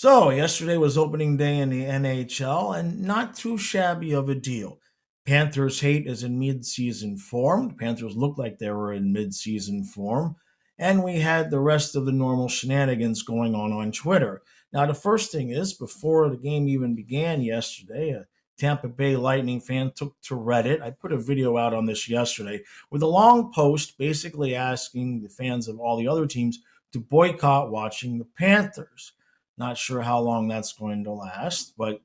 So, yesterday was opening day in the NHL, and not too shabby of a deal. Panthers hate is in mid-season form. The Panthers looked like they were in mid-season form, and we had the rest of the normal shenanigans going on Twitter. Now, the first thing is, before the game even began yesterday, a Tampa Bay Lightning fan took to Reddit. I put a video out on this yesterday with a long post basically asking the fans of all the other teams to boycott watching the Panthers. Not sure how long that's going to last, but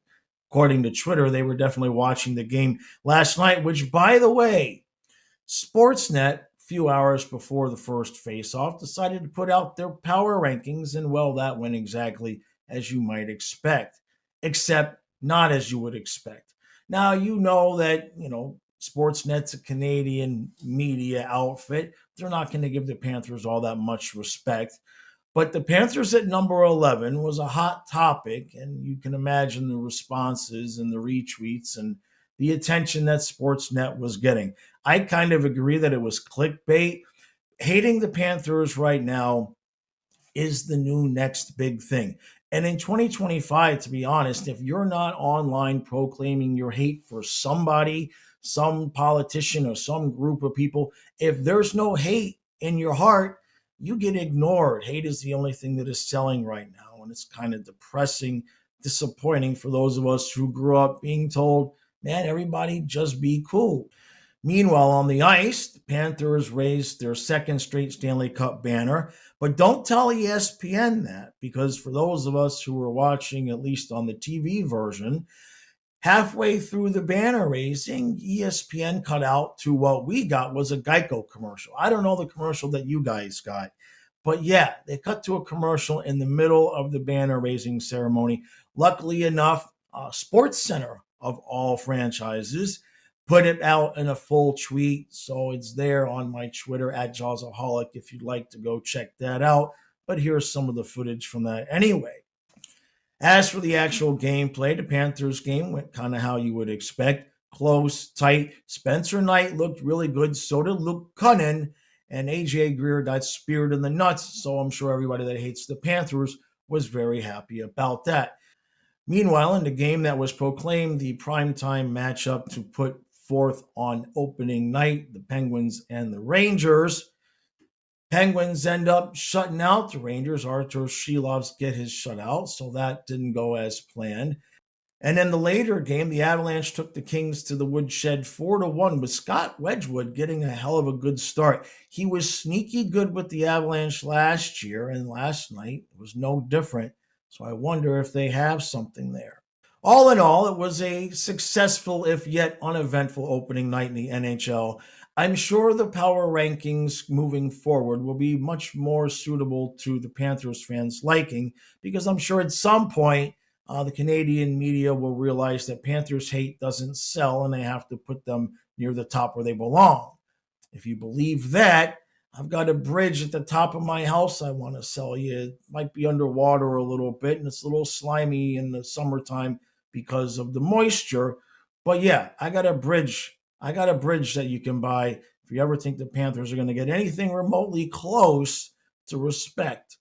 according to Twitter, they were definitely watching the game last night, which, by the way, Sportsnet, a few hours before the first face-off, decided to put out their power rankings, and well, that went exactly as you might expect, except not as you would expect. Now, you know that, Sportsnet's a Canadian media outfit. They're not going to give the Panthers all that much respect. But the Panthers at number 11 was a hot topic, and you can imagine the responses and the retweets and the attention that Sportsnet was getting. I kind of agree that it was clickbait. Hating the Panthers right now is the new next big thing. And in 2025, to be honest, if you're not online proclaiming your hate for somebody, some politician, or some group of people, if there's no hate in your heart, you get ignored. Hate is the only thing that is selling right now. And it's kind of depressing, disappointing for those of us who grew up being told, man, everybody just be cool. Meanwhile, on the ice, the Panthers raised their second straight Stanley Cup banner. But don't tell ESPN that, because for those of us who were watching, at least on the TV version, halfway through the banner raising, ESPN cut out to what we got was a Geico commercial. I don't know the commercial that you guys got, but yeah, they cut to a commercial in the middle of the banner raising ceremony. Luckily enough, Sports Center of all franchises put it out in a full tweet, so it's there on my Twitter at Jawsaholic if you'd like to go check that out. But here's some of the footage from that anyway. As for the actual gameplay, the Panthers game went kind of how you would expect. Close, tight. Spencer Knight looked really good. So did Luke Cunnin. And AJ Greer got speared in the nuts. So I'm sure everybody that hates the Panthers was very happy about that. Meanwhile, in the game that was proclaimed the primetime matchup to put forth on opening night, the Penguins and the Rangers, Penguins end up shutting out the Rangers. Artur Shilovs get his shutout, so that didn't go as planned. And in the later game, the Avalanche took the Kings to the woodshed 4-1 with Scott Wedgwood getting a hell of a good start. He was sneaky good with the Avalanche last year, and last night was no different. So I wonder if they have something there. All in all, it was a successful, if yet uneventful, opening night in the NHL. I'm sure the power rankings moving forward will be much more suitable to the Panthers fans' liking, because I'm sure at some point the Canadian media will realize that Panthers hate doesn't sell and they have to put them near the top where they belong. If you believe that, I've got a bridge at the top of my house I want to sell you. It might be underwater a little bit and it's a little slimy in the summertime because of the moisture. But yeah, I got a bridge. I got a bridge that you can buy if you ever think the Panthers are going to get anything remotely close to respect